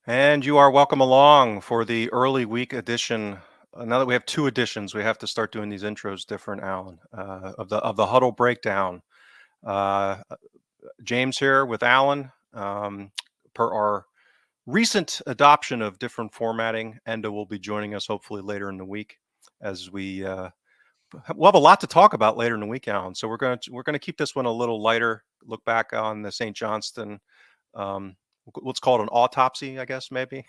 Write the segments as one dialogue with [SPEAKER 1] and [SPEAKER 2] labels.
[SPEAKER 1] And you are welcome along for the early week edition. Now that we have two editions, we have to start doing these intros different, Alan, of the huddle breakdown. Uh, James here with Alan, per our recent adoption of different formatting. Enda will be joining us hopefully later in the week as we'll have a lot to talk about later in the week, Alan. So we're gonna keep this one a little lighter. Look back on the St. Johnston. Um, let's call it an autopsy, I guess maybe.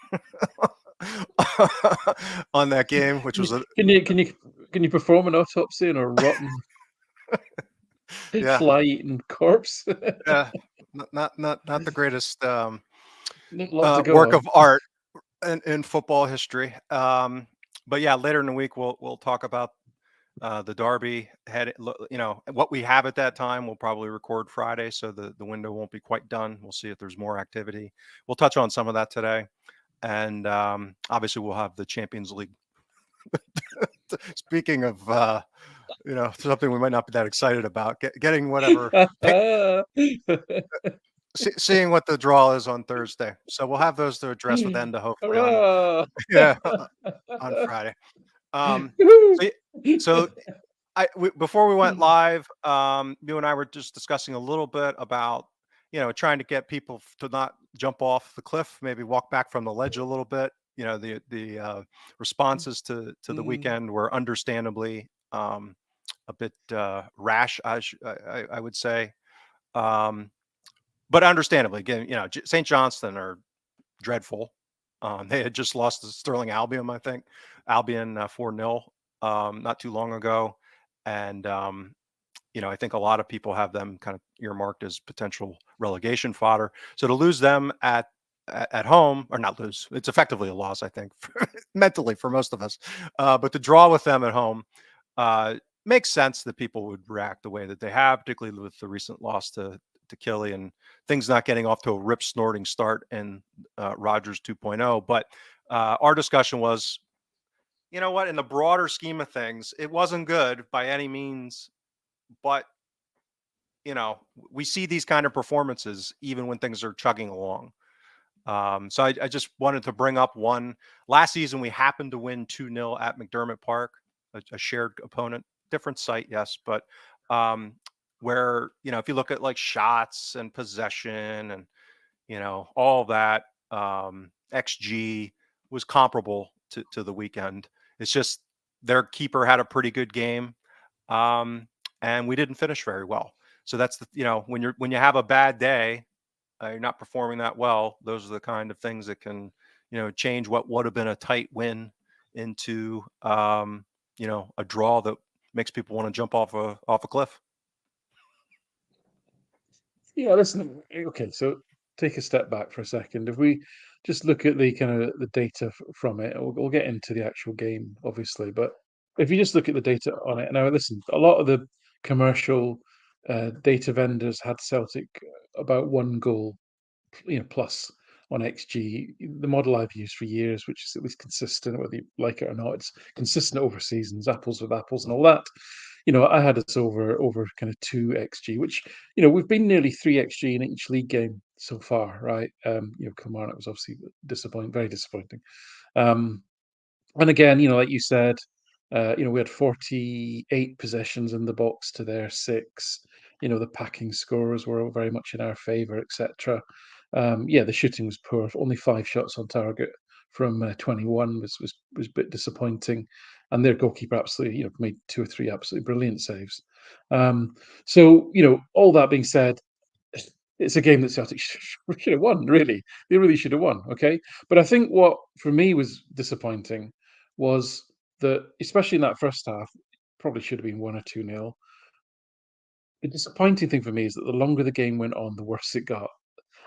[SPEAKER 1] On that game, which
[SPEAKER 2] Can you
[SPEAKER 1] was a
[SPEAKER 2] can you can you can you perform an autopsy on a rotten
[SPEAKER 1] yeah,
[SPEAKER 2] fly-eaten corpse?
[SPEAKER 1] yeah, not the greatest
[SPEAKER 2] Not long to go
[SPEAKER 1] work
[SPEAKER 2] on.
[SPEAKER 1] of art in football history. But yeah, later in the week we'll talk about the Derby had what we have at that time. We'll probably record Friday, so the window won't be quite done. We'll see if there's more activity. We'll touch on some of that today, and obviously we'll have the Champions League. Speaking of something we might not be that excited about, getting whatever pick, seeing what the draw is on Thursday. So we'll have those to address with Enda hopefully on
[SPEAKER 2] Hurrah!
[SPEAKER 1] yeah on Friday. Um, so y- so before we went live, you and I were just discussing a little bit about trying to get people to not jump off the cliff, maybe walk back from the ledge a little bit. The responses to the
[SPEAKER 2] Mm.
[SPEAKER 1] weekend were understandably a bit rash, I would say, um, but understandably. Again, St. Johnston are dreadful. They had just lost to Sterling Albion, I think, Albion 4-0 not too long ago, and I think a lot of people have them kind of earmarked as potential relegation fodder. So to lose them at home, or not lose, it's effectively a loss, I think, mentally for most of us. But to draw with them at home uh, makes sense that people would react the way that they have, particularly with the recent loss to Killy and things not getting off to a rip snorting start in Rogers 2.0. But our discussion was, you know what, in the broader scheme of things, it wasn't good by any means, but we see these kind of performances even when things are chugging along. So I just wanted to bring up one. Last season, we happened to win 2-0 at McDermott Park, a shared opponent, different site, yes, but um, where, if you look at like shots and possession and, all that, XG was comparable to the weekend. It's just their keeper had a pretty good game. And we didn't finish very well. So that's when you have a bad day, you're not performing that well. Those are the kind of things that can, change what would have been a tight win into, a draw that makes people want to jump off a cliff.
[SPEAKER 2] Yeah, listen. Okay, so take a step back for a second. If we just look at the kind of the data from it, we'll get into the actual game, obviously. But if you just look at the data on it, now listen, a lot of the commercial data vendors had Celtic about one goal, plus on XG. The model I've used for years, which is at least consistent, whether you like it or not, it's consistent over seasons, apples with apples, and all that. I had us over kind of 2 XG, which we've been nearly 3 XG in each league game so far, right? Kilmarnock was obviously disappointing, very disappointing. Um, and again, like you said, we had 48 possessions in the box to their 6. The packing scores were very much in our favour, etc. Yeah, the shooting was poor. Only 5 shots on target from 21 was a bit disappointing, and their goalkeeper absolutely, made 2 or 3 absolutely brilliant saves. So all that being said, it's a game that Celtic should have won. Really, they really should have won. Okay, but I think what for me was disappointing was that, especially in that first half, probably should have been 1 or 2-0. The disappointing thing for me is that the longer the game went on, the worse it got,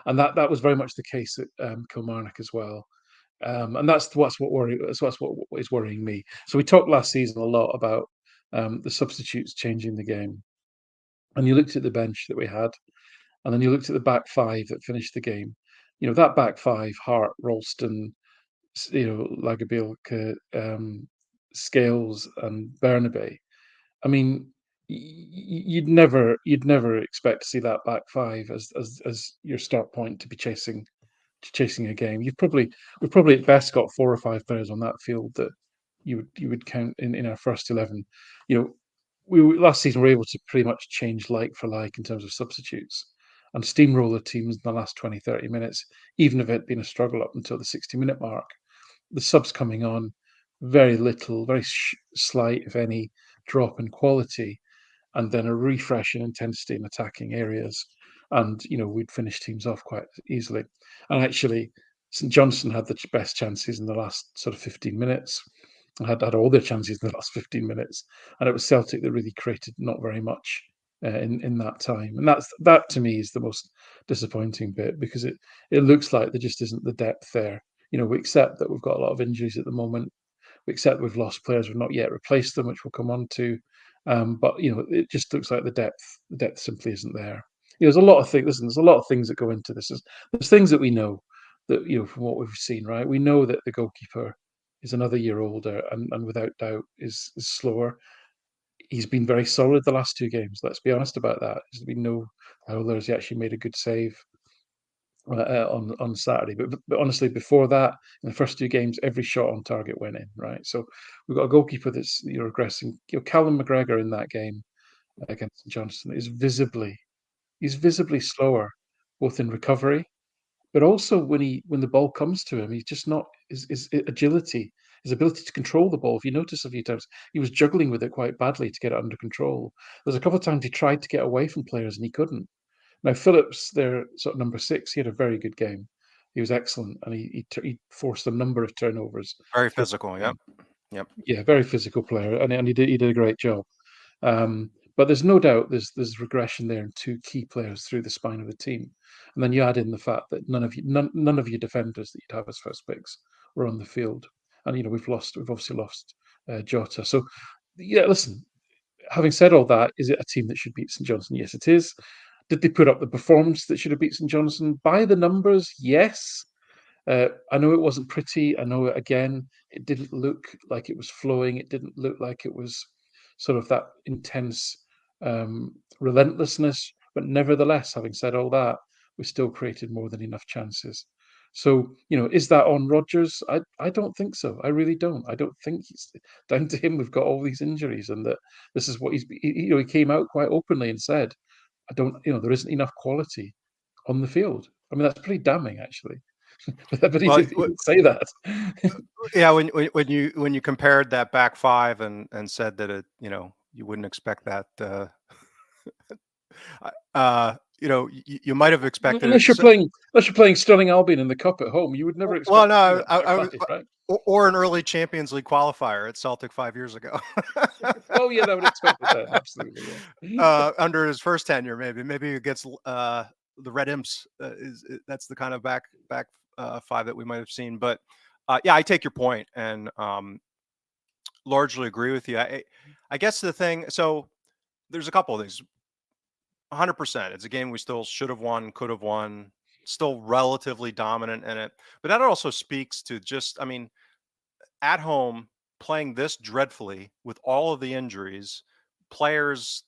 [SPEAKER 2] and that was very much the case at Kilmarnock as well. And that's what is worrying me. So we talked last season a lot about the substitutes changing the game, and you looked at the bench that we had, and then you looked at the back five that finished the game. That back five: Hart, Ralston, Lagerbill, Scales, and Bernabe. I mean, you'd never expect to see that back five as your start point to be chasing chasing a game. We've probably at best got 4 or 5 players on that field that you would count in our first 11. You know, last season we were able to pretty much change like for like in terms of substitutes and steamroller teams in the last 20, 30 minutes, even if it had been a struggle up until the 60-minute mark. The subs coming on, very little, very slight, if any, drop in quality, and then a refresh in intensity in attacking areas. And we'd finish teams off quite easily. And actually, St Johnstone had the best chances in the last sort of 15 minutes, and had all their chances in the last 15 minutes. And it was Celtic that really created not very much in that time. And that to me is the most disappointing bit, because it looks like there just isn't the depth there. We accept that we've got a lot of injuries at the moment. We accept we've lost players, we've not yet replaced them, which we'll come on to. But it just looks like the depth simply isn't there. There's a lot of things. Listen, there's a lot of things that go into this. There's things that we know that from what we've seen, right? We know that the goalkeeper is another year older, and without doubt is slower. He's been very solid the last 2 games. Let's be honest about that. There's been no howlers. He actually made a good save on Saturday. But honestly, before that, in the first 2 games, every shot on target went in. Right, so we've got a goalkeeper that's regressing. Callum McGregor in that game against Johnstone he's visibly slower, both in recovery, but also when the ball comes to him, he's just not his agility, his ability to control the ball. If you notice a few times, he was juggling with it quite badly to get it under control. There's a couple of times he tried to get away from players and he couldn't. Now Phillips, their sort of number 6, he had a very good game. He was excellent, and he forced a number of turnovers.
[SPEAKER 1] Very physical. Yep. Yep.
[SPEAKER 2] Yeah, very physical player, and he did a great job. But there's no doubt there's regression there in 2 key players through the spine of the team, and then you add in the fact that none of your defenders that you'd have as first picks were on the field, and we've obviously lost Jota. So yeah, listen. Having said all that, is it a team that should beat St Johnstone? Yes, it is. Did they put up the performance that should have beat St Johnstone? By the numbers, yes. I know it wasn't pretty. I know, again, it didn't look like it was flowing. It didn't look like it was sort of that intense relentlessness. But nevertheless, having said all that, we still created more than enough chances. So, is that on Rodgers? I don't think so. I really don't. I don't think it's down to him. We've got all these injuries, and that this is what he came out quite openly and said, I don't, there isn't enough quality on the field. I mean, that's pretty damning, actually. But he
[SPEAKER 1] Well,
[SPEAKER 2] did say that.
[SPEAKER 1] yeah. When you compared that back five and said that you wouldn't expect that. You might have expected it.
[SPEAKER 2] Unless you're playing Stirling Albion in the cup at home, you would never
[SPEAKER 1] Well,
[SPEAKER 2] expect to see
[SPEAKER 1] no,
[SPEAKER 2] that back five, right?
[SPEAKER 1] or an early Champions League qualifier at Celtic 5 years ago.
[SPEAKER 2] Oh yeah, I would expect that. Absolutely, yeah.
[SPEAKER 1] Under his first tenure, maybe against the Red Imps, that's the kind of back five that we might have seen. But yeah, I take your point and largely agree with you. I guess the thing. So there's a couple of things. 100%. It's a game we still should have won, could have won. Still relatively dominant in it, but that also speaks to just, I mean, at home playing this dreadfully with all of the injuries, players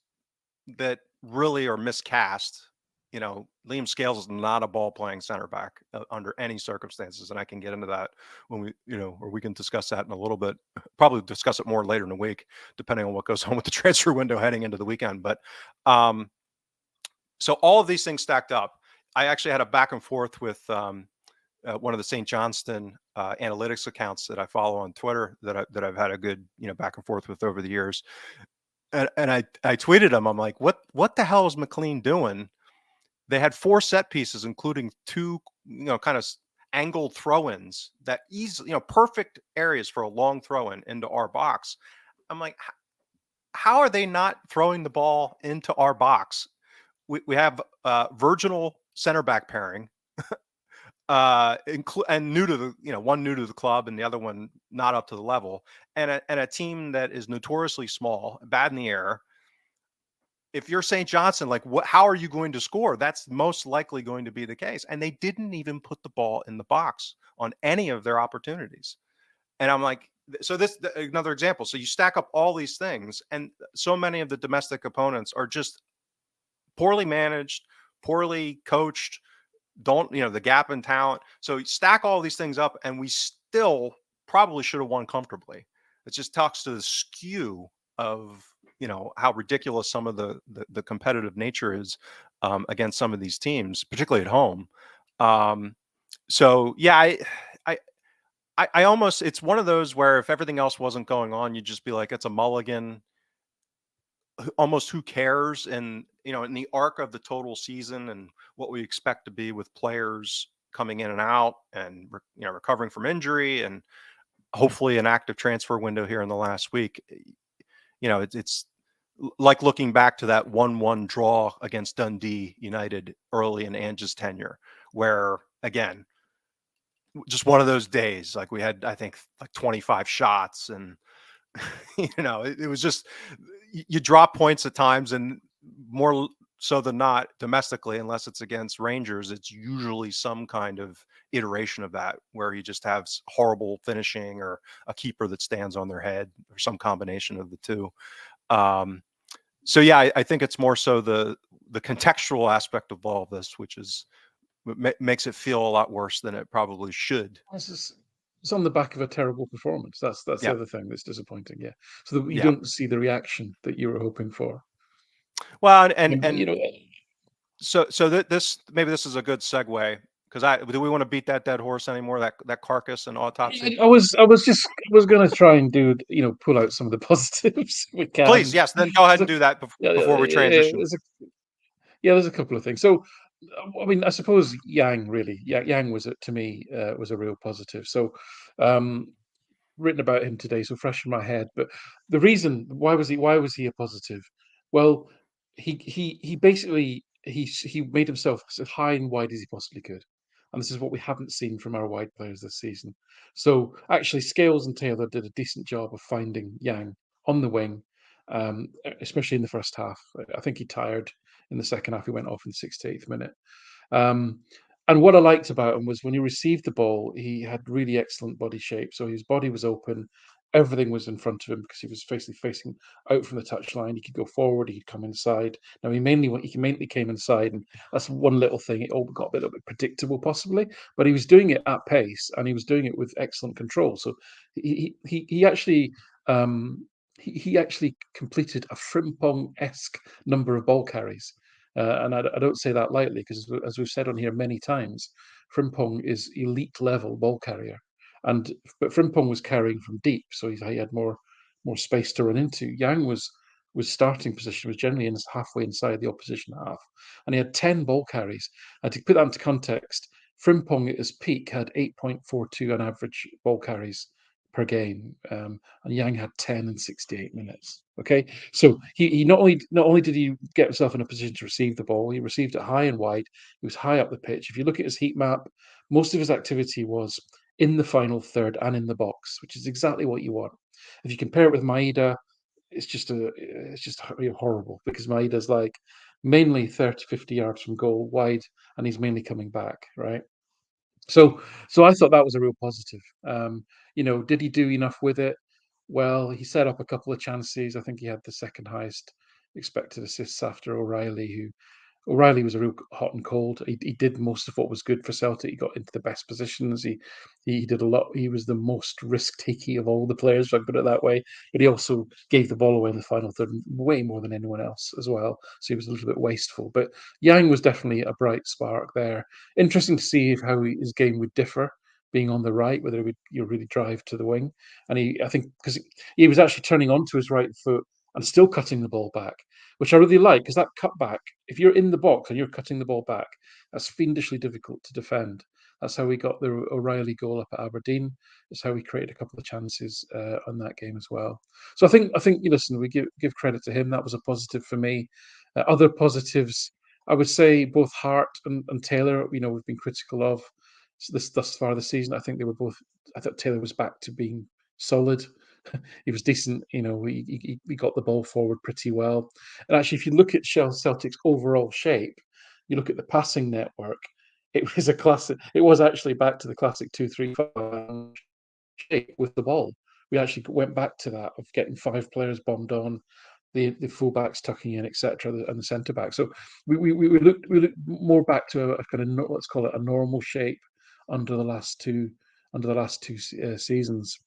[SPEAKER 1] that really are miscast. Liam Scales is not a ball playing center back under any circumstances. And I can get into that when or we can discuss that in a little bit, probably discuss it more later in the week, depending on what goes on with the transfer window heading into the weekend. But so all of these things stacked up. I actually had a back and forth with one of the St. Johnston analytics accounts that I follow on Twitter that I've had a good back and forth with over the years, and I tweeted him. I'm like, what the hell is McLean doing? They had 4 set pieces, including 2 kind of angled throw-ins that easily perfect areas for a long throw-in into our box. I'm like, how are they not throwing the ball into our box? We have virginal center back pairing, and new to the one new to the club and the other one not up to the level, and a team that is notoriously small, bad in the air. If you're St. Johnstone, like how are you going to score? That's most likely going to be the case. And they didn't even put the ball in the box on any of their opportunities. And I'm like, so this another example. So you stack up all these things, and so many of the domestic opponents are just poorly managed, poorly coached, don't, the gap in talent. So you stack all these things up, and we still probably should have won comfortably. It just talks to the skew of, how ridiculous some of the competitive nature is against some of these teams, particularly at home. Um, so yeah, I, I almost, it's one of those where if everything else wasn't going on, you'd just be like, it's a mulligan. Almost who cares? And in the arc of the total season and what we expect to be with players coming in and out and recovering from injury and hopefully an active transfer window here in the last week, it's like looking back to that 1-1 draw against Dundee United early in Ange's tenure, where again, just one of those days, like we had, I think, like 25 shots, and it was just, you drop points at times, and more so than not domestically, unless it's against Rangers, it's usually some kind of iteration of that where you just have horrible finishing or a keeper that stands on their head or some combination of the two. So yeah, I think it's more so the contextual aspect of all of this, which is makes it feel a lot worse than it probably should.
[SPEAKER 2] It's on the back of a terrible performance. That's the
[SPEAKER 1] Yeah,
[SPEAKER 2] other thing that's disappointing. Yeah, so that you
[SPEAKER 1] yeah.
[SPEAKER 2] don't see the reaction that you were hoping for.
[SPEAKER 1] Well, and
[SPEAKER 2] And
[SPEAKER 1] and so this, maybe this is a good segue, because do we want to beat that dead horse anymore? That carcass and autopsy.
[SPEAKER 2] I was going to try and pull out some of the positives if we
[SPEAKER 1] Please,
[SPEAKER 2] can.
[SPEAKER 1] yes. Then go ahead and
[SPEAKER 2] There's a,
[SPEAKER 1] do that
[SPEAKER 2] yeah,
[SPEAKER 1] before we transition.
[SPEAKER 2] there's a couple of things. So, I mean, I suppose Yang really, Yang was to me was a real positive. So, um, written about him today, so fresh in my head. But the reason why was he a positive? Well, he basically he made himself as high and wide as he possibly could, and this is what we haven't seen from our wide players this season. So actually, Scales and Taylor did a decent job of finding Yang on the wing, especially in the first half. I think he tired in the second half. He went off in the 68th minute. Um, and what I liked about him was when he received the ball, he had really excellent body shape. So his body was open, everything was in front of him because he was facing out from the touchline. He could go forward, he could come inside. Now he mainly came inside, and that's one little thing. It all got a little bit predictable, possibly, but he was doing it at pace and he was doing it with excellent control. So he actually. He actually completed a Frimpong-esque number of ball carries. And I don't say that lightly because, as we've said on here many times, Frimpong is elite level ball carrier, but Frimpong was carrying from deep, so he had more space to run into. Yang was starting position was generally halfway inside the opposition half, and he had 10 ball carries. And to put that into context, Frimpong at his peak had 8.42 on average ball carries per game, and Yang had 10 in 68 minutes. Okay, so he not only did he get himself in a position to receive the ball, he received it high and wide. He was high up the pitch. If you look at his heat map, most of his activity was in the final third and in the box, which is exactly what you want. If you compare it with Maeda, it's just horrible because Maeda's like mainly 30, 50 yards from goal wide, and he's mainly coming back, right? So, so I thought that was a real positive. Did he do enough with it? Well, he set up a couple of chances. I think he had the second highest expected assists after O'Reilly, who O'Reilly was a real hot and cold. He did most of what was good for Celtic. He got into the best positions. He did a lot. He was the most risk taking of all the players, if I put it that way. But he also gave the ball away in the final third way more than anyone else as well. So he was a little bit wasteful. But Yang was definitely a bright spark there. Interesting to see how his game would differ being on the right, whether he would really drive to the wing. And I think, because he was actually turning onto his right foot and still cutting the ball back, which I really like, because that cutback, if you're in the box and you're cutting the ball back, that's fiendishly difficult to defend. That's how we got the O'Reilly goal up at Aberdeen. It's how we created a couple of chances on that game as well. So I think you listen, we give credit to him. That was a positive for me. Other positives, I would say both Hart and Taylor. We've been critical of this thus far this season. I think they were both. I thought Taylor was back to being solid. He was decent. He got the ball forward pretty well. And actually, if you look at Celtic's overall shape, you look at the passing network. It was a classic. It was actually back to the classic 2-3-5 shape with the ball. We actually went back to that of getting five players bombed on. the fullbacks tucking in, etc., and the centre back. So we looked more back to a kind of, let's call it, a normal shape under the last two seasons.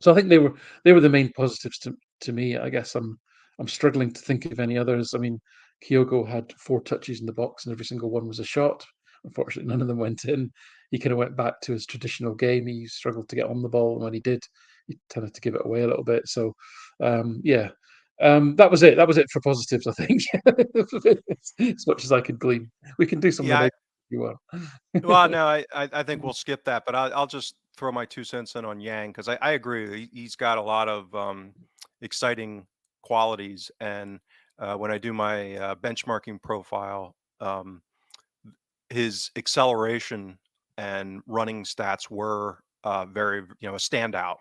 [SPEAKER 2] So I think they were the main positives to me. I guess I'm struggling to think of any others. I mean, Kyogo had 4 touches in the box, and every single one was a shot. Unfortunately, none of them went in. He kind of went back to his traditional game. He struggled to get on the ball, and when he did, he tended to give it away a little bit. So, yeah, that was it. That was it for positives, I think. As much as I could glean, we can do some of the
[SPEAKER 1] Yeah.
[SPEAKER 2] negatives if you
[SPEAKER 1] Well,
[SPEAKER 2] want.
[SPEAKER 1] no, I think we'll skip that, but I'll just throw my 2 cents in on Yang because I agree. He's got a lot of exciting qualities, and when I do my benchmarking profile, his acceleration and running stats were very, a standout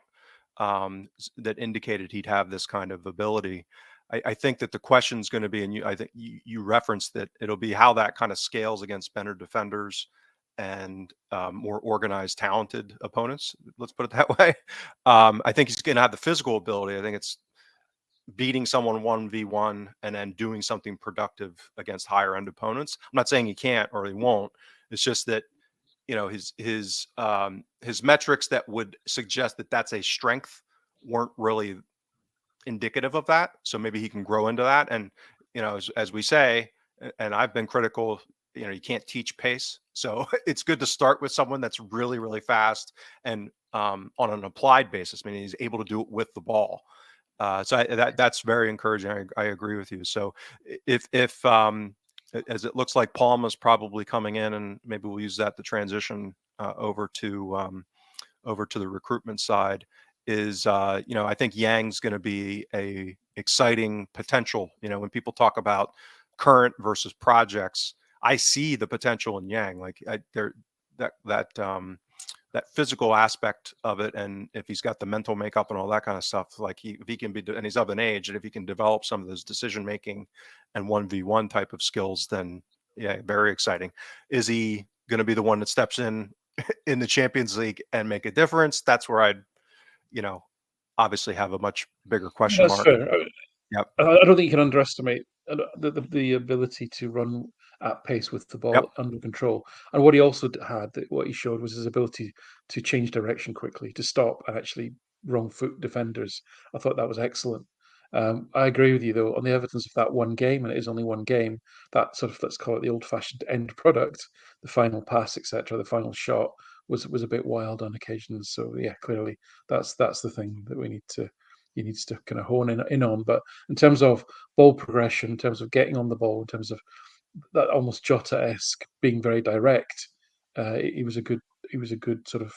[SPEAKER 1] that indicated he'd have this kind of ability. I think that the question is going to be, and I think you referenced that it'll be how that kind of scales against better defenders and more organized, talented opponents. Let's put it that way. I think he's going to have the physical ability. I think it's beating someone 1v1 and then doing something productive against higher end opponents. I'm not saying he can't or he won't. It's just that his metrics that would suggest that that's a strength weren't really indicative of that. So maybe he can grow into that. And as we say, and I've been critical, you can't teach pace. So it's good to start with someone that's really, really fast and on an applied basis, meaning he's able to do it with the ball. That's very encouraging. I agree with you. So if as it looks like Palma's probably coming in, and maybe we'll use that to transition over to the recruitment side, is I think Yang's going to be a exciting potential. When people talk about current versus projects, I see the potential in Yang. Like that physical aspect of it, and if he's got the mental makeup and all that kind of stuff, like if he can be, and he's of an age, and if he can develop some of those decision making and 1v1 type of skills, then yeah, very exciting. Is he going to be the one that steps in the Champions League and make a difference? That's where I'd, you know, obviously have a much bigger question
[SPEAKER 2] That's
[SPEAKER 1] mark.
[SPEAKER 2] fair.
[SPEAKER 1] Yep.
[SPEAKER 2] I don't think you can underestimate the ability to run at pace with the
[SPEAKER 1] Yep.
[SPEAKER 2] ball under control. And what he also what he showed was his ability to change direction quickly, to stop and actually wrong foot defenders. I thought that was excellent. I agree with you though on the evidence of that one game, and it is only one game. That sort of, let's call it, the old-fashioned end product, the final pass, etc., the final shot was a bit wild on occasions. So yeah, clearly that's the thing that he needs to kind of hone in on. But in terms of ball progression, in terms of getting on the ball, in terms of that almost Jota-esque being very direct, he was a good sort of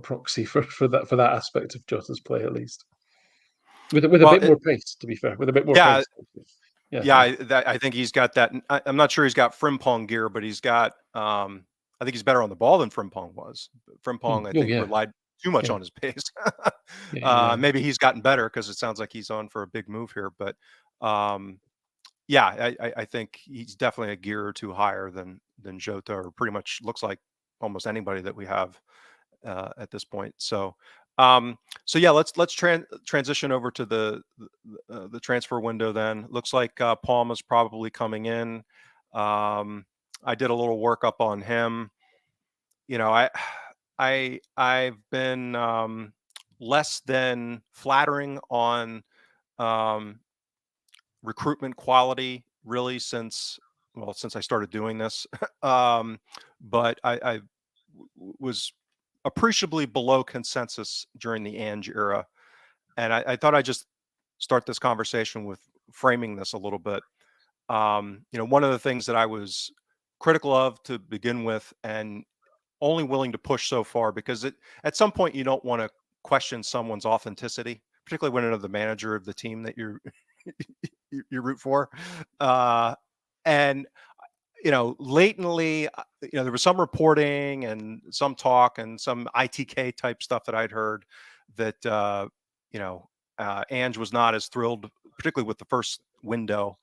[SPEAKER 2] proxy for that aspect of Jota's play, at least with a
[SPEAKER 1] Well,
[SPEAKER 2] bit more pace. To be fair, with a bit more
[SPEAKER 1] yeah,
[SPEAKER 2] pace. Yeah,
[SPEAKER 1] yeah.
[SPEAKER 2] yeah.
[SPEAKER 1] I think he's got that. I'm not sure he's got Frimpong gear, but he's got. I think he's better on the ball than Frimpong was. Frimpong, I
[SPEAKER 2] Oh
[SPEAKER 1] think,
[SPEAKER 2] yeah,
[SPEAKER 1] relied too much
[SPEAKER 2] yeah,
[SPEAKER 1] on his pace.
[SPEAKER 2] yeah, yeah.
[SPEAKER 1] Maybe he's gotten better because it sounds like he's on for a big move here. But um, yeah, I think he's definitely a gear or two higher than Jota, or pretty much looks like almost anybody that we have at this point. So yeah, let's transition over to the transfer window. Then looks like Palma's probably coming in. I did a little workup on him. I've been less than flattering on um, recruitment quality really since I started doing this. But I was appreciably below consensus during the Ange era, and I thought I'd just start this conversation with framing this a little bit. One of the things that I was critical of to begin with, and only willing to push so far, because at some point you don't want to question someone's authenticity, particularly when they're the manager of the team that you root for. Uh, and latently, there was some reporting and some talk and some ITK type stuff that I'd heard that Ange was not as thrilled, particularly with the first window,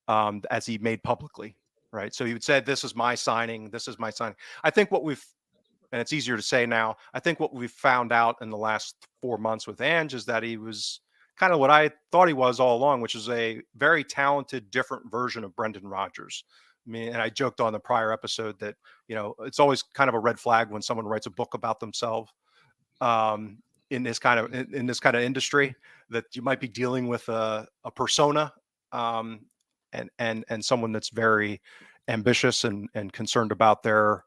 [SPEAKER 1] as he made publicly. Right. So he would say, "This is my signing. This is my signing." I think and it's easier to say now, I think what we've found out in the last 4 months with Ange is that he was kind of what I thought he was all along, which is a very talented, different version of Brendan Rodgers. I mean, and I joked on the prior episode that, it's always kind of a red flag when someone writes a book about themselves, um, in this kind of industry, that you might be dealing with a persona, um, and someone that's very ambitious and concerned about their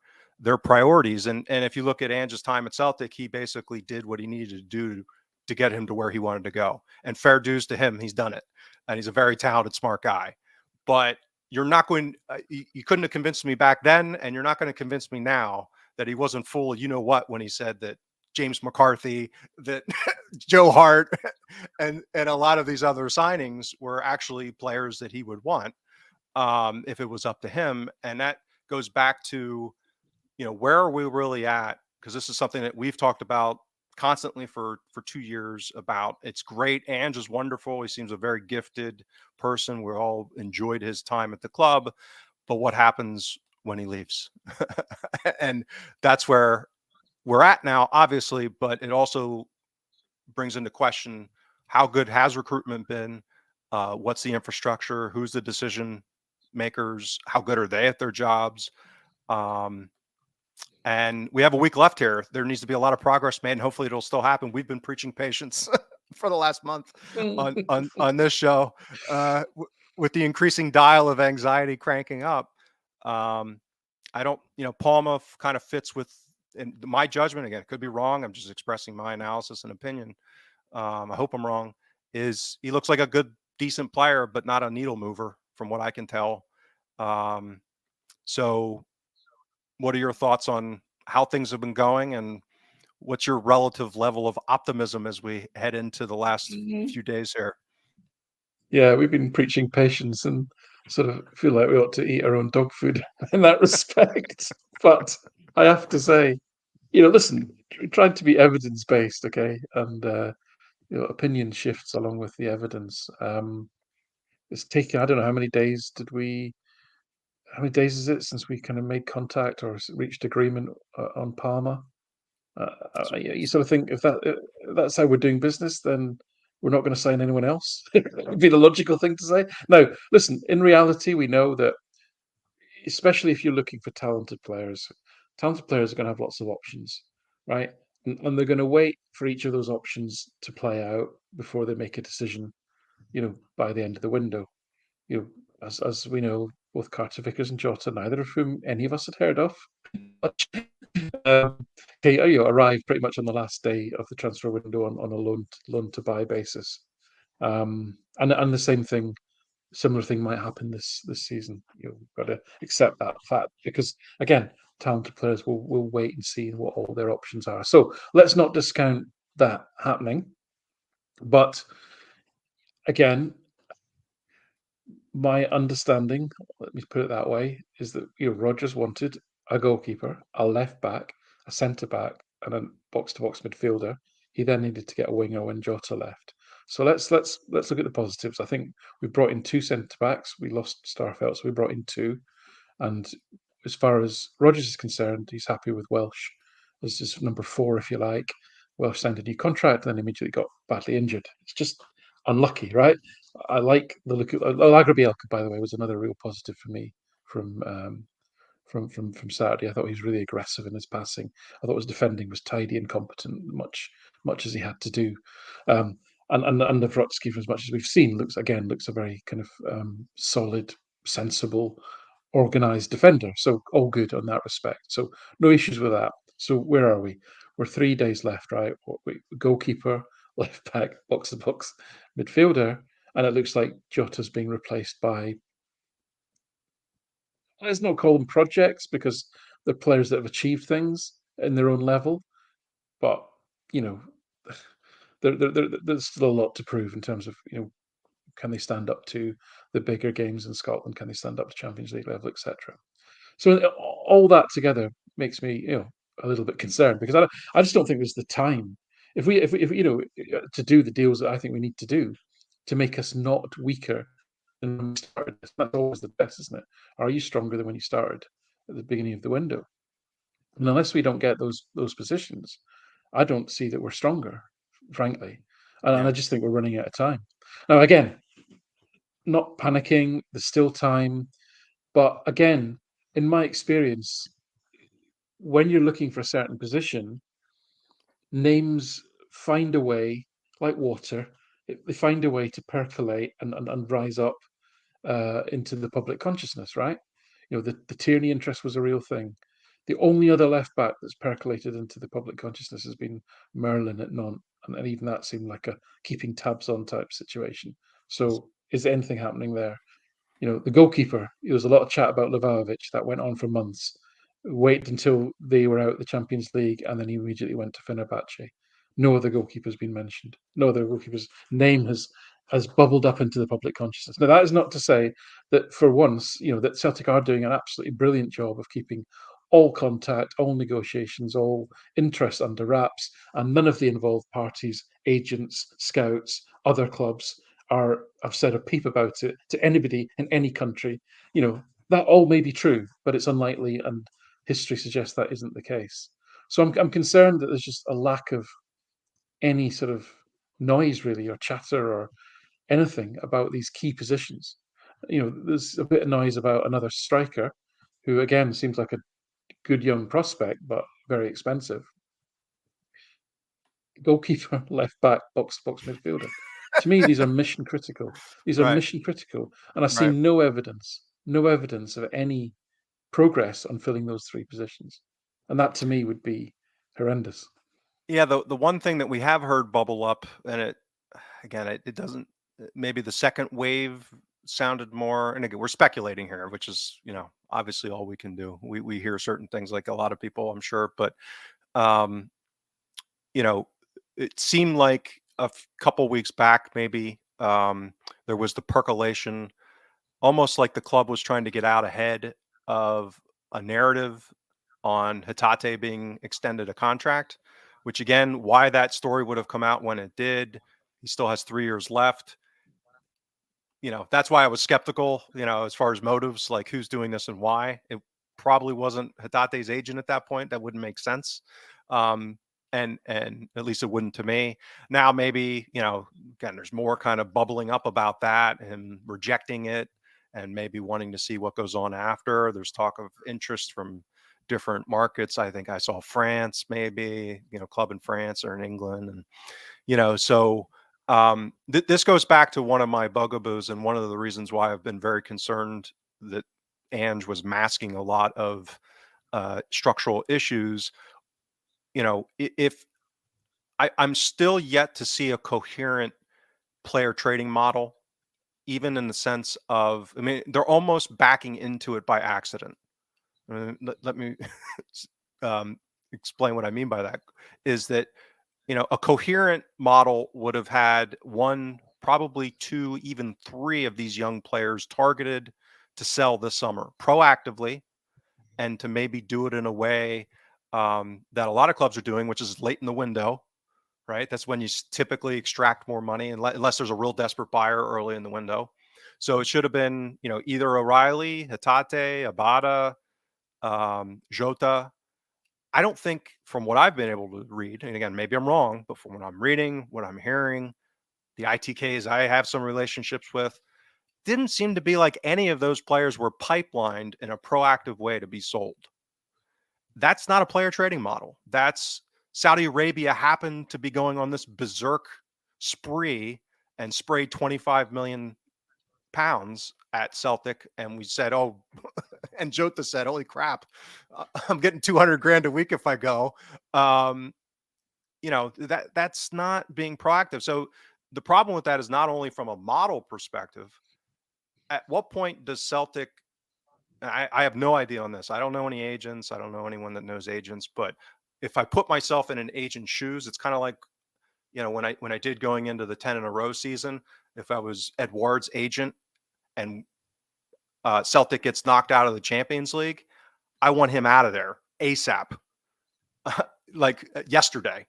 [SPEAKER 1] priorities. And if you look at Ange's time at Celtic, he basically did what he needed to do to get him to where he wanted to go. And fair dues to him, he's done it, and he's a very talented, smart guy. But you're not going. You couldn't have convinced me back then, and you're not going to convince me now that he wasn't full of what when he said that James McCarthy, that Joe Hart, and a lot of these other signings were actually players that he would want, if it was up to him. And that goes back to, where are we really at? Because this is something that we've talked about constantly for 2 years. About, it's great. Ange is wonderful. He seems a very gifted person. We all enjoyed his time at the club, but what happens when he leaves? And that's where we're at now, obviously, but it also brings into question, how good has recruitment been? What's the infrastructure? Who's the decision makers? How good are they at their jobs? Um, and we have a week left here. There needs to be a lot of progress made, and hopefully it'll still happen. We've been preaching patience for the last month on this show, with the increasing dial of anxiety cranking up. Um, I don't, Palma kind of fits with, in my judgment. Again, it could be wrong. I'm just expressing my analysis and opinion. I hope I'm wrong. Is he looks like a good, decent player, but not a needle mover from what I can tell. Um, so, what are your thoughts on how things have been going, and what's your relative level of optimism as we head into the last few days here?
[SPEAKER 2] Yeah, we've been preaching patience and sort of feel like we ought to eat our own dog food in that respect. But I have to say, listen, trying to be evidence-based, okay, and opinion shifts along with the evidence. It's taken, I don't know how many days is it since we kind of made contact or reached agreement on Palmer? You sort of think if that's how we're doing business, then we're not going to sign anyone else. It would be the logical thing to say. No, listen. In reality, we know that, especially if you're looking for talented players are going to have lots of options, right? And they're going to wait for each of those options to play out before they make a decision. By the end of the window, you know, as we know, both Carter Vickers and Jota, neither of whom any of us had heard of, okay, arrived pretty much on the last day of the transfer window on a loan to buy basis. And the similar thing might happen this season. We've got to accept that fact because, again, talented players will wait and see what all their options are. So let's not discount that happening. But again, my understanding, let me put it that way, is that Rodgers wanted a goalkeeper, a left back, a centre back, and a box to box midfielder. He then needed to get a winger when Jota left. So let's look at the positives. I think we brought in two centre backs. We lost Starfelt, so we brought in two. And as far as Rodgers is concerned, he's happy with Welsh as his number four, if you like. Welsh signed a new contract, then immediately got badly injured. It's just unlucky, right? I like the look of Lagerbill, by the way, was another real positive for me from from Saturday. I thought he was really aggressive in his passing. I thought his defending was tidy and competent, much as he had to do. Um, and Nawrocki, for as much as we've seen, looks a very kind of solid, sensible, organised defender. So all good on that respect. So no issues with that. So where are we? We're 3 days left, right? Goalkeeper, left back, box to box, midfielder, and it looks like Jota's being replaced by. Let's not call them projects because they're players that have achieved things in their own level, but you know, there's still a lot to prove in terms of can they stand up to the bigger games in Scotland? Can they stand up to Champions League level, etc. So all that together makes me, a little bit concerned because I just don't think there's the time. If to do the deals that I think we need to do to make us not weaker than when we started. That's always the best, isn't it? Are you stronger than when you started at the beginning of the window? And unless we don't get those positions, I don't see that we're stronger, frankly. And
[SPEAKER 1] Yeah.
[SPEAKER 2] I just think we're running out of time. Now, again, not panicking. There's still time, but again, in my experience, when you're looking for a certain position, names find a way, like water, they find a way to percolate and rise up into the public consciousness, right? You know, the Tierney interest was a real thing. The only other left back that's percolated into the public consciousness has been Merlin at Nantes, and even that seemed like a keeping tabs on type situation. So, is anything happening there? You know, the goalkeeper, there was a lot of chat about Livakovic that went on for months. Wait until they were out of the Champions League, and then he immediately went to Fenerbahce. No other goalkeeper's been mentioned. No other goalkeeper's name has bubbled up into the public consciousness. Now, that is not to say that for once, you know, that Celtic are doing an absolutely brilliant job of keeping all contact, all negotiations, all interest under wraps, and none of the involved parties, agents, scouts, other clubs have said a peep about it to anybody in any country. You know, that all may be true, but it's unlikely, and history suggests that isn't the case. So I'm concerned that there's just a lack of any sort of noise, really, or chatter, or anything about these key positions. You know, there's a bit of noise about another striker, who again seems like a good young prospect, but very expensive. Goalkeeper, left back, box to box midfielder. To me, these are mission critical. These are
[SPEAKER 1] Right.
[SPEAKER 2] mission critical, and I see
[SPEAKER 1] Right.
[SPEAKER 2] no evidence of any progress on filling those three positions, and that to me would be horrendous.
[SPEAKER 1] Yeah. The one thing that we have heard bubble up, and it again, it doesn't. Maybe the second wave sounded more, and again, we're speculating here, which is obviously all we can do. We hear certain things like a lot of people, I'm sure, but um, you know, it seemed like couple weeks back, maybe there was the percolation, almost like the club was trying to get out ahead of a narrative on Hatate being extended a contract, which again, why that story would have come out when it did. He still has 3 years left. That's why I was skeptical, as far as motives, like who's doing this and why. It probably wasn't Hatate's agent at that point. That wouldn't make sense. Um, and at least it wouldn't to me. Now maybe, again, there's more kind of bubbling up about that and rejecting it and maybe wanting to see what goes on after. There's talk of interest from different markets. I think I saw France, maybe, club in France or in England. And so this goes back to one of my bugaboos and one of the reasons why I've been very concerned that Ange was masking a lot of structural issues. If I'm still yet to see a coherent player trading model, even in the sense of, I mean, they're almost backing into it by accident. Let me explain what I mean by that. Is that a coherent model would have had one, probably two, even three of these young players targeted to sell this summer proactively, and to maybe do it in a way that a lot of clubs are doing, which is late in the window, right? That's when you typically extract more money, unless there's a real desperate buyer early in the window. So it should have been, either O'Reilly, Hatate, Abada, Jota. I don't think, from what I've been able to read, and again, maybe I'm wrong, but from what I'm reading, what I'm hearing, the ITKs I have some relationships with, didn't seem to be like any of those players were pipelined in a proactive way to be sold. That's not a player trading model. That's Saudi Arabia happened to be going on this berserk spree and sprayed 25 million pounds at Celtic, and we said, "Oh," and Jota said, "Holy crap, I'm getting 200 grand a week if I go." Um, that's not being proactive. So the problem with that is not only from a model perspective. At what point does Celtic? I have no idea on this. I don't know any agents. I don't know anyone that knows agents. But if I put myself in an agent's shoes, it's kind of like when I did going into the 10 in a row season. If I was Edouard's agent and Celtic gets knocked out of the Champions League, I want him out of there ASAP, like yesterday,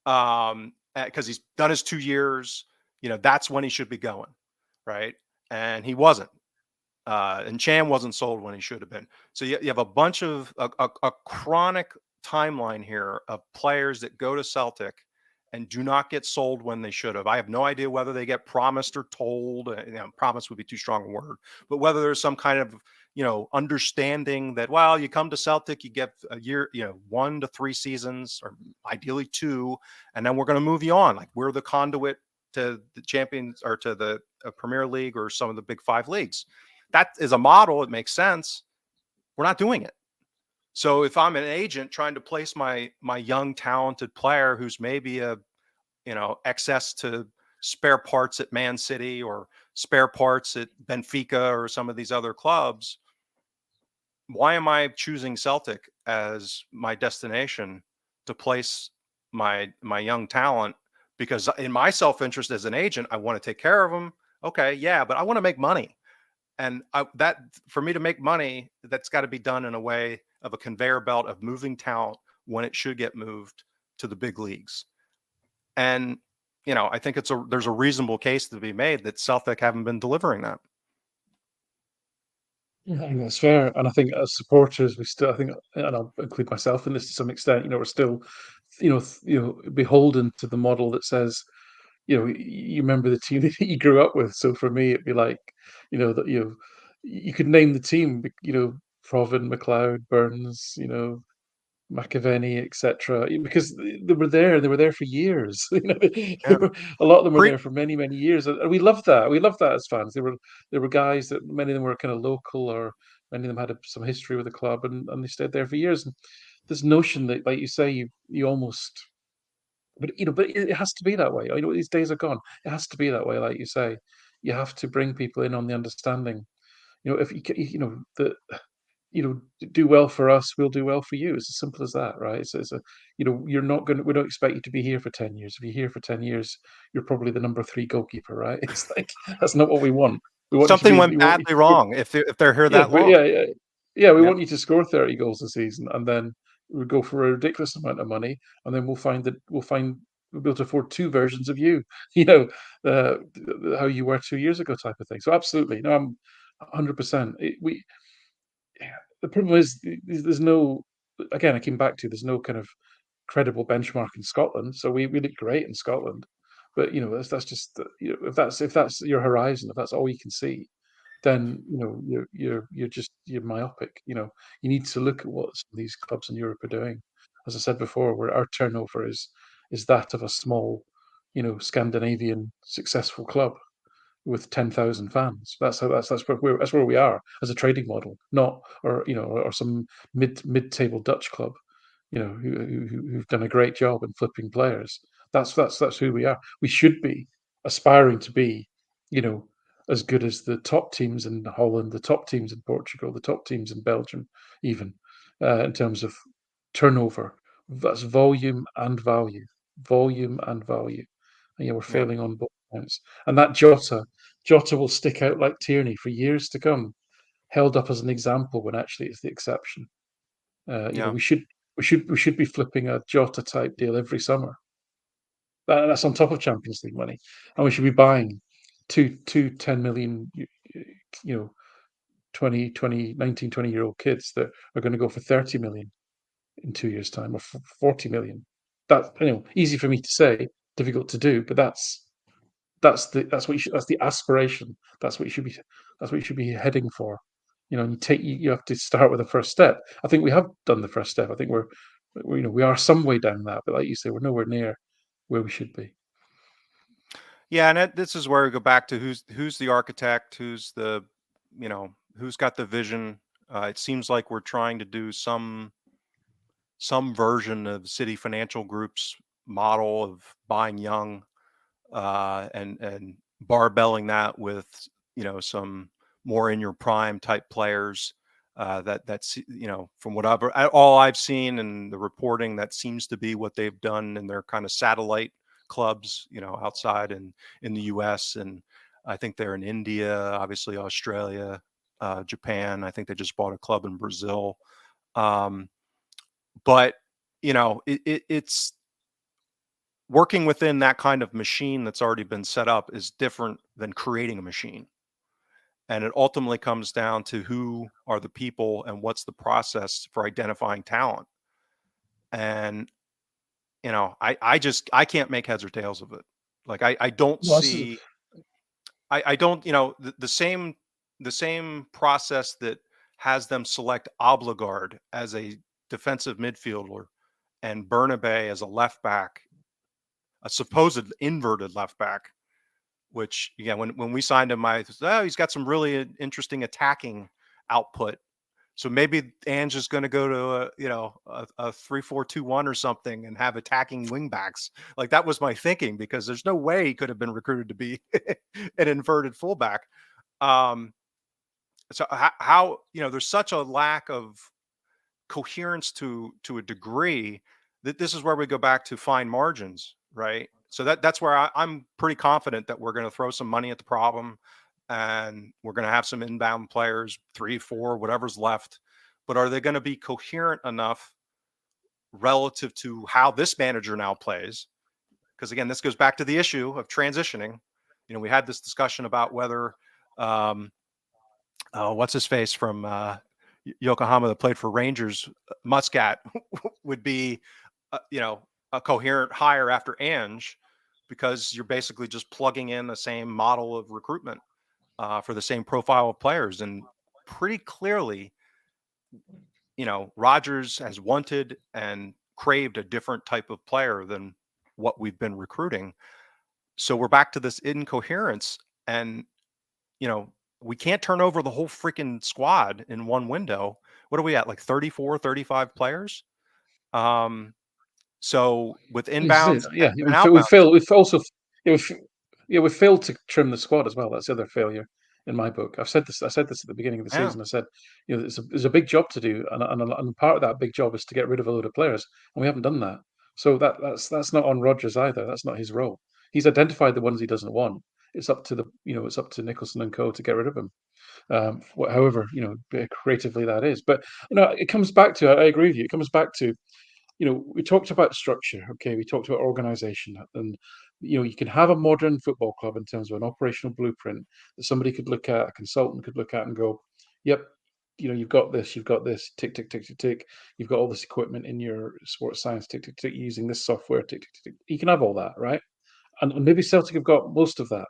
[SPEAKER 1] because he's done his 2 years. That's when he should be going, right? And he wasn't. And Chan wasn't sold when he should have been. So you have a bunch of a chronic timeline here of players that go to Celtic and do not get sold when they should have. I have no idea whether they get promised or told. Promise would be too strong a word, but whether there's some kind of understanding that, well, you come to Celtic, you get a year, 1 to 3 seasons, or ideally 2, and then we're going to move you on. Like, we're the conduit to the champions, or to the Premier League, or some of the big 5 leagues. That is a model. It makes sense. We're not doing it. So if I'm an agent trying to place my young talented player who's maybe a excess to spare parts at Man City, or spare parts at Benfica, or some of these other clubs, why am I choosing Celtic as my destination to place my young talent? Because in my self-interest as an agent, I want to take care of them. Okay, yeah, but I want to make money. And that, for me to make money, that's got to be done in a way of a conveyor belt of moving talent when it should get moved to the big leagues. And I think there's a reasonable case to be made that Celtic haven't been delivering that.
[SPEAKER 2] Yeah, I think that's fair, and I think as supporters, we still, I think, and I'll include myself in this to some extent. We're still, beholden to the model that says, you remember the team that you grew up with. So for me, it'd be like, that you could name the team, Provan, McLeod, Burns, McAvenny, etc., because they were there. They were there for years.
[SPEAKER 1] Yeah.
[SPEAKER 2] A lot of them were
[SPEAKER 1] Pre
[SPEAKER 2] there for many, many years, and we loved that. We loved that as fans. They were guys that many of them were kind of local, or many of them had some history with the club, and they stayed there for years. And this notion that, like you say, you almost, but it has to be that way. I know these days are gone. It has to be that way, like you say. You have to bring people in on the understanding. If that, do well for us, we'll do well for you. It's as simple as that, right? It's a, you're not going to, we don't expect you to be here for 10 years. If you're here for 10 years, you're probably the number 3 goalkeeper, right? It's like, that's not what we want. We want you to
[SPEAKER 1] Something
[SPEAKER 2] be,
[SPEAKER 1] went
[SPEAKER 2] we want you
[SPEAKER 1] badly
[SPEAKER 2] to score,
[SPEAKER 1] wrong if they're here
[SPEAKER 2] yeah,
[SPEAKER 1] that long.
[SPEAKER 2] yeah, we
[SPEAKER 1] Yeah.
[SPEAKER 2] want you to score 30 goals a season, and then we go for a ridiculous amount of money, and then we'll be able to afford 2 versions of you, you know, uh, how you were 2 years ago, type of thing. So absolutely, no, I'm 100%. The problem is, there's no, again, I came back to, there's no kind of credible benchmark in Scotland. So we look great in Scotland, but that's just, if that's your horizon, if that's all you can see, then you're myopic. You need to look at what some of these clubs in Europe are doing. As I said before, where our turnover is that of a small, Scandinavian successful club with 10,000 fans. That's where we are as a trading model, not, or some mid-table Dutch club, who've done a great job in flipping players. That's who we are. We should be aspiring to be, you know, as good as the top teams in Holland, the top teams in Portugal, the top teams in Belgium, even in terms of turnover. That's volume and value, volume and value. And yeah, we're
[SPEAKER 1] Yeah.
[SPEAKER 2] failing on both counts. And that Jota will stick out like Tierney for years to come, held up as an example when actually it's the exception.
[SPEAKER 1] Yeah.
[SPEAKER 2] We should be flipping a Jota type deal every summer. That's on top of Champions League money, and we should be buying two 10 million, you know, 19, 20-year-old kids that are going to go for 30 million in 2 years' time, or 40 million. That's, easy for me to say, difficult to do, but that's the aspiration. That's what you should be heading for. And you have to start with the first step. I think we have done the first step. I think we are some way down that, but like you say, we're nowhere near where we should be.
[SPEAKER 1] Yeah, and this is where we go back to who's the architect, who's got the vision. It seems like we're trying to do some version of City Financial Group's model of buying young, and barbelling that with some more in your prime type players. That's from all I've seen and the reporting, that seems to be what they've done in their kind of satellite clubs, outside in the U.S. And I think they're in India, obviously Australia, Japan. I think they just bought a club in Brazil. Um, but it's working within that kind of machine that's already been set up is different than creating a machine. And it ultimately comes down to who are the people and what's the process for identifying talent. And, I can't make heads or tails of it. Like I don't
[SPEAKER 2] Well, this is
[SPEAKER 1] see, I don't, the same process that has them select Obligard as a defensive midfielder and Bernabe as a left back, a supposed inverted left back, which yeah, when we signed him, I thought, oh, he's got some really interesting attacking output. So maybe Ange is going to go to a 3-4-2-1 or something and have attacking wingbacks. Like that was my thinking because there's no way he could have been recruited to be an inverted fullback. Um, so how there's such a lack of coherence to a degree that this is where we go back to fine margins, right? So that's where I'm pretty confident that we're going to throw some money at the problem, and we're going to have some inbound players, 3, 4, whatever's left. But are they going to be coherent enough relative to how this manager now plays? Because again, this goes back to the issue of transitioning. We had this discussion about whether um, what's his face from Yokohama that played for Rangers, Muscat, would be, a coherent hire after Ange, because you're basically just plugging in the same model of recruitment for the same profile of players. And pretty clearly, Rodgers has wanted and craved a different type of player than what we've been recruiting. So we're back to this incoherence. And, we can't turn over the whole freaking squad in one window. What are we at? Like 34, 35 players? So with
[SPEAKER 2] this is it.
[SPEAKER 1] inbounds
[SPEAKER 2] Yeah,
[SPEAKER 1] and
[SPEAKER 2] we
[SPEAKER 1] outbounds.
[SPEAKER 2] fail. We've also yeah, we failed to trim the squad as well. That's the other failure in my book. I've said this. I said this at the beginning of the
[SPEAKER 1] Yeah.
[SPEAKER 2] season. I said, there's a big job to do, and part of that big job is to get rid of a load of players, and we haven't done that. So that's not on Rodgers either. That's not his role. He's identified the ones he doesn't want. It's up to it's up to Nicholson and Co to get rid of him. However, creatively that is. But it comes back to. I agree with you. It comes back to we talked about structure, okay? We talked about organization, and you can have a modern football club in terms of an operational blueprint that somebody could look at, a consultant could look at, and go, "Yep, you've got this, tick, tick, tick, tick, tick. You've got all this equipment in your sports science, tick, tick, tick, using this software, tick, tick, tick, tick." You can have all that, right? And maybe Celtic have got most of that.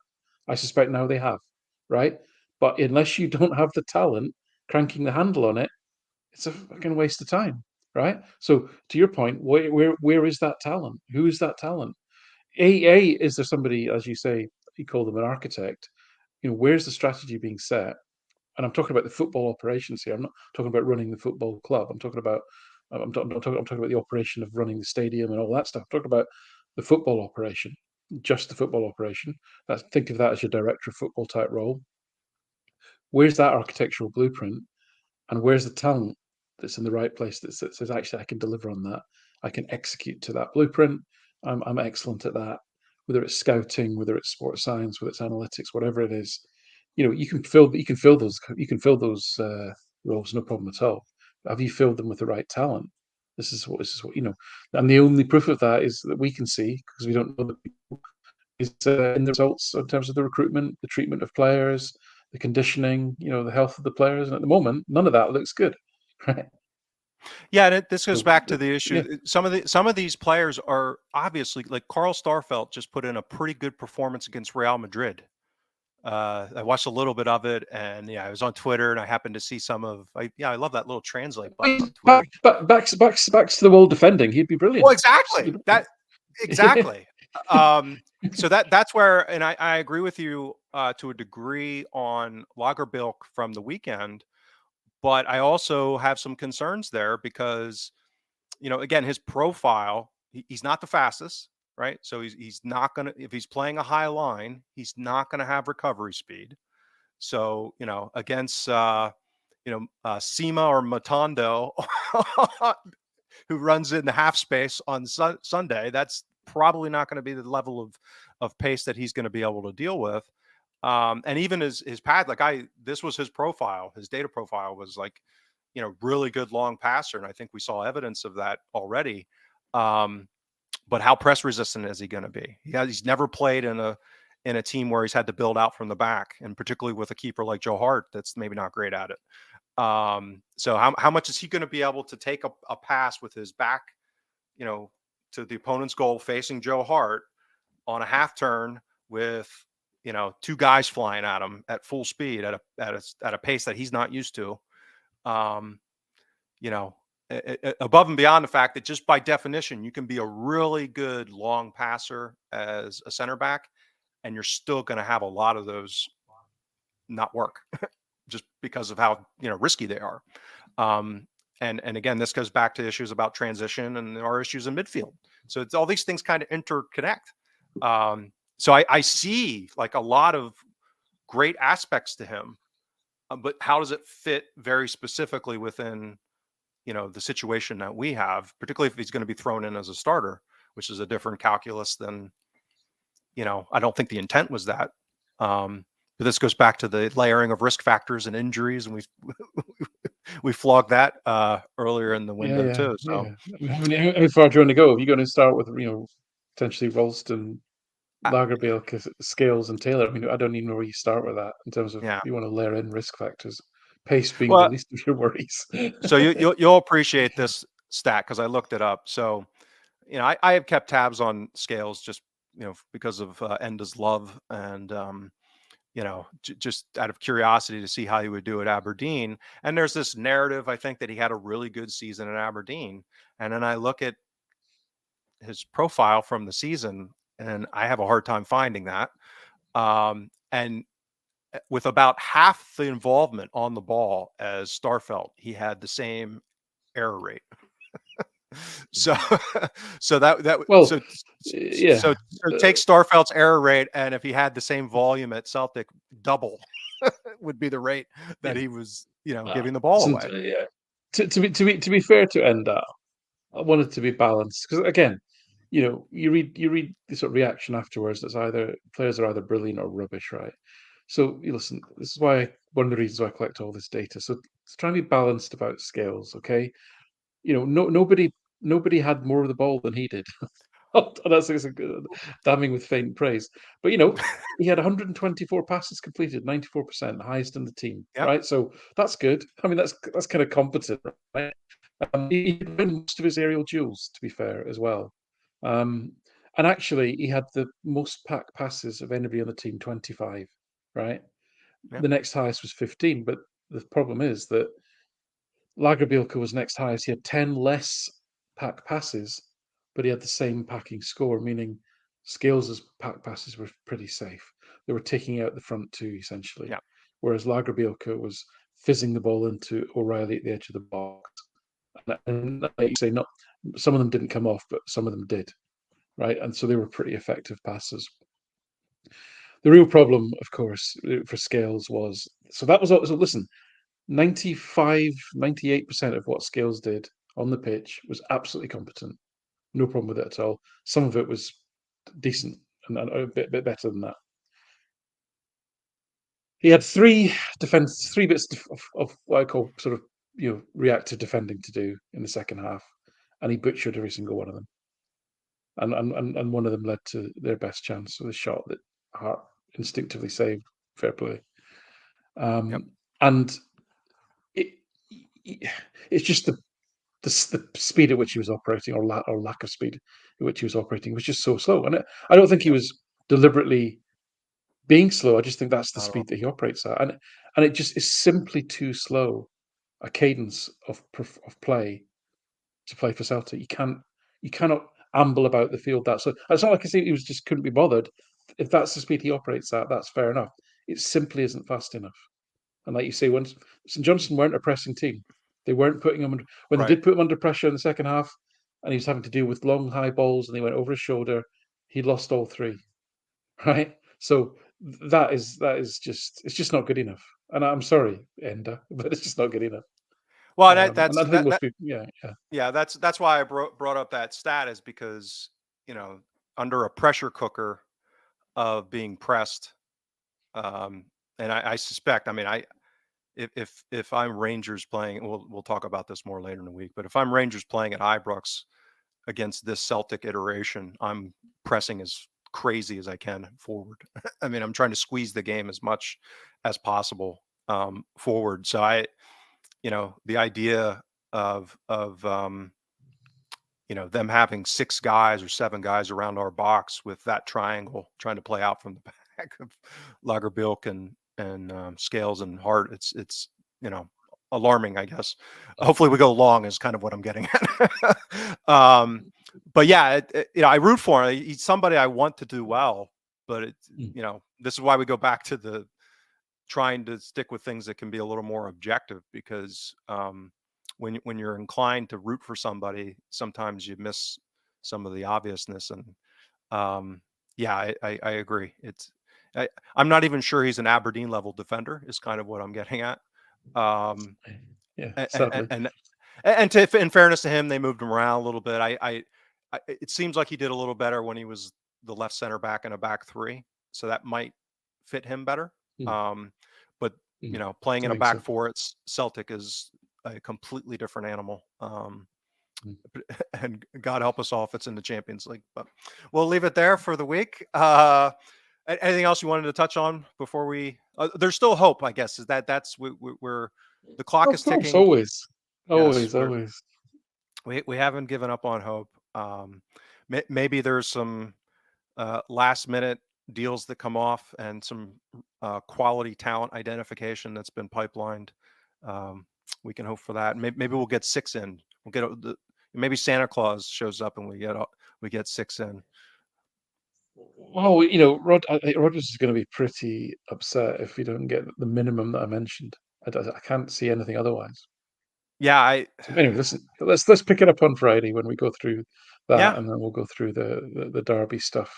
[SPEAKER 2] I suspect now they have, right? But unless you don't have the talent cranking the handle on it, it's a fucking waste of time, right? So to your point, where is that talent? Who is that talent? Is there somebody, as you say, you call them an architect? Where's the strategy being set? And I'm talking about the football operations here. I'm not talking about running the football club. I'm talking about I'm talking about the operation of running the stadium and all that stuff. I'm talking about the football operation, just the football operation. Think of that as your director of football type role. Where's that architectural blueprint? And where's the talent that's in the right place that says, actually, I can deliver on that. I can execute to that blueprint. I'm excellent at that. Whether it's scouting, whether it's sports science, whether it's analytics, whatever it is, you can fill those roles, no problem at all. Have you filled them with the right talent? This is what. And the only proof of that is that we can see, because we don't know the people, is in the results in terms of the recruitment, the treatment of players, the conditioning, the health of the players. And at the moment, none of that looks good, right?
[SPEAKER 1] Yeah, and this goes
[SPEAKER 2] So,
[SPEAKER 1] back to the issue.
[SPEAKER 2] yeah,
[SPEAKER 1] Some of these players are obviously, like Carl Starfelt just put in a pretty good performance against Real Madrid. I watched a little bit of it, and yeah, I was on Twitter, and I happened to see I love that little translate button on Twitter.
[SPEAKER 2] back to the wall defending. He'd be
[SPEAKER 1] Well,
[SPEAKER 2] brilliant.
[SPEAKER 1] exactly.
[SPEAKER 2] Absolutely
[SPEAKER 1] That
[SPEAKER 2] brilliant.
[SPEAKER 1] exactly. So that's where, and I agree with you to a degree on Lagerbill from the weekend, but I also have some concerns there because, again, his profile, he's not the fastest, right? So he's not gonna, if he's playing a high line, he's not gonna have recovery speed. So, against Sima or Matondo, who runs in the half space on Sunday, that's probably not going to be the level of pace that he's going to be able to deal with. And even his pad, this was his profile. His data profile was like, really good long passer, and I think we saw evidence of that already. But how press resistant is he going to be? He's never played in a team where he's had to build out from the back, and particularly with a keeper like Joe Hart, that's maybe not great at it. So how much is he going to be able to take a pass with his back, you know, to the opponent's goal facing Joe Hart on a half turn with, two guys flying at him at full speed at a pace that he's not used to. Um, above and beyond the fact that just by definition, you can be a really good long passer as a center back, and you're still going to have a lot of those not work just because of how risky they are. And again, this goes back to issues about transition and our issues in midfield. So it's all these things kind of interconnect. So I see like a lot of great aspects to him, but how does it fit very specifically within the situation that we have, particularly if he's going to be thrown in as a starter, which is a different calculus than I don't think the intent was that. But this goes back to the layering of risk factors and injuries, and we flogged that earlier in the window
[SPEAKER 2] Yeah,
[SPEAKER 1] too. So
[SPEAKER 2] yeah. How far do you want to go? Are you going to start with potentially Ralston,
[SPEAKER 1] I,
[SPEAKER 2] Lagerbill, Scales, and Taylor? I mean, I don't even know where you start with that in terms of
[SPEAKER 1] yeah,
[SPEAKER 2] you want to layer in risk factors, pace being the
[SPEAKER 1] well,
[SPEAKER 2] least of your worries.
[SPEAKER 1] so you'll appreciate this stat because I looked it up. So I have kept tabs on Scales just because of Enda's love and just out of curiosity to see how he would do at Aberdeen. And there's this narrative, I think, that he had a really good season at Aberdeen. And then I look at his profile from the season, and I have a hard time finding that. And with about half the involvement on the ball as Starfelt, he had the same error rate. So, so that
[SPEAKER 2] Well,
[SPEAKER 1] so
[SPEAKER 2] yeah,
[SPEAKER 1] take Starfelt's error rate, and if he had the same volume at Celtic, double would be the rate that
[SPEAKER 2] yeah.
[SPEAKER 1] he was,
[SPEAKER 2] Uh,
[SPEAKER 1] giving the ball
[SPEAKER 2] listen,
[SPEAKER 1] away.
[SPEAKER 2] yeah. To be fair to Enda, I wanted to be balanced because again, you read the sort of reaction afterwards. That's either players are either brilliant or rubbish, right? So you listen. This is why one of the reasons why I collect all this data. So let's try and be balanced about scales, okay? No, nobody had more of the ball than he did. That's a good, damning with faint praise. But he had 124 passes completed, 94%, highest in the team,
[SPEAKER 1] Yep.
[SPEAKER 2] right? So that's good. I mean, that's kind of competent, right? He won most of his aerial duels, to be fair, as well. Um, and actually, he had the most pack passes of anybody on the team, 25, right?
[SPEAKER 1] Yep.
[SPEAKER 2] The next highest was 15, but the problem is that Lagerbielke was next highest. He had 10 less pack passes, but he had the same packing score, meaning Scales's pack passes were pretty safe. They were taking out the front two, essentially.
[SPEAKER 1] Yep.
[SPEAKER 2] Whereas Lagerbielke was fizzing the ball into O'Reilly at the edge of the box. And like you say, not some of them didn't come off, but some of them did, right? And so they were pretty effective passes. The real problem, of course, for Scales was so that was so listen, 95, 98% of what Scales did on the pitch was absolutely competent. No problem with it at all. Some of it was decent and a bit better than that. He had three bits of what I call sort of reactive defending to do in the second half, and he butchered every single one of them. And one of them led to their best chance with a shot that Hart instinctively saved. Fair play.
[SPEAKER 1] Yep.
[SPEAKER 2] And it, it's just the speed at which he was operating, or lack of speed at which he was operating, was just so slow. And I don't think he
[SPEAKER 1] Yep.
[SPEAKER 2] was deliberately being slow. I just think that's the
[SPEAKER 1] Not at all.
[SPEAKER 2] speed that he operates at, and it just is simply too slow a cadence of play to play for Celtic. You cannot amble about the field that so. It's not like I say he was just couldn't be bothered. If that's the speed he operates at, that's fair enough. It simply isn't fast enough. And like you say, when St Johnstone weren't a pressing team, they weren't putting him when they
[SPEAKER 1] Right.
[SPEAKER 2] did put him under pressure in the second half, and he was having to deal with long high balls, and they went over his shoulder. He lost all three, right? So that is just it's just not good enough. And I'm sorry, Enda, but it's just not good enough.
[SPEAKER 1] Well,
[SPEAKER 2] And I think most people, yeah, yeah.
[SPEAKER 1] yeah, that's why I brought up that stat is because, under a pressure cooker of being pressed, um, and I suspect, I mean, if I'm Rangers playing, we'll talk about this more later in the week, but if I'm Rangers playing at Ibrox against this Celtic iteration, I'm pressing as crazy as I can forward. I mean, I'm trying to squeeze the game as much as possible forward. So the idea of them having 6 guys or 7 guys around our box with that triangle trying to play out from the back of Lagerbill and Scales and Hart. It's alarming, I guess. Hopefully we go long is kind of what I'm getting at. But yeah, I root for him. He's somebody I want to do well, but
[SPEAKER 2] Mm.
[SPEAKER 1] this is why we go back to the trying to stick with things that can be a little more objective, because when you're inclined to root for somebody, sometimes you miss some of the obviousness. And yeah, I agree. I'm not even sure he's an Aberdeen level defender. Is kind of what I'm getting at. Um,
[SPEAKER 2] Yeah,
[SPEAKER 1] and,
[SPEAKER 2] sadly.
[SPEAKER 1] in fairness to him, they moved him around a little bit. It seems like he did a little better when he was the left center back in a back three, so that might fit him better.
[SPEAKER 2] Mm,
[SPEAKER 1] Um, but
[SPEAKER 2] mm.
[SPEAKER 1] playing
[SPEAKER 2] I
[SPEAKER 1] in a
[SPEAKER 2] think
[SPEAKER 1] back
[SPEAKER 2] so.
[SPEAKER 1] four at Celtic is a completely different animal.
[SPEAKER 2] Mm.
[SPEAKER 1] And God help us all if it's in the Champions League. But we'll leave it there for the week. Anything else you wanted to touch on before we? There's still hope, I guess. Is that's we're the clock
[SPEAKER 2] Of
[SPEAKER 1] is
[SPEAKER 2] course,
[SPEAKER 1] ticking.
[SPEAKER 2] always,
[SPEAKER 1] Yes,
[SPEAKER 2] always, always.
[SPEAKER 1] we haven't given up on hope. Maybe there's some last minute deals that come off and some quality talent identification that's been pipelined. Um, we can hope for that. Maybe we'll get 6 in. We'll get maybe Santa Claus shows up and we get 6 in.
[SPEAKER 2] Well, I think Rodgers is going to be pretty upset if we don't get the minimum that I mentioned. I can't see anything otherwise.
[SPEAKER 1] Yeah,
[SPEAKER 2] So anyway, listen, let's pick it up on Friday when we go through that,
[SPEAKER 1] yeah,
[SPEAKER 2] and then we'll go through the Derby stuff,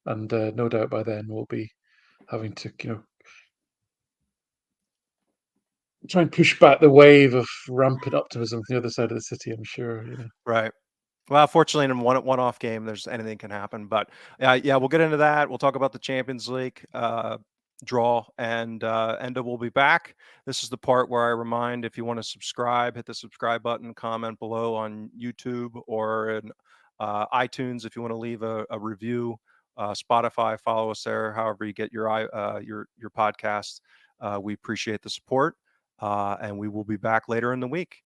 [SPEAKER 2] and no doubt by then we'll be having to try and push back the wave of rampant optimism from the other side of the city. I'm sure.
[SPEAKER 1] right. Well, fortunately, in one-off game, there's anything can happen. But yeah, we'll get into that. We'll talk about the Champions League draw, and Enda will be back. This is the part where I remind, if you want to subscribe, hit the subscribe button, comment below on YouTube or in iTunes if you want to leave a review. Spotify, follow us there. However you get your podcast, we appreciate the support, and we will be back later in the week.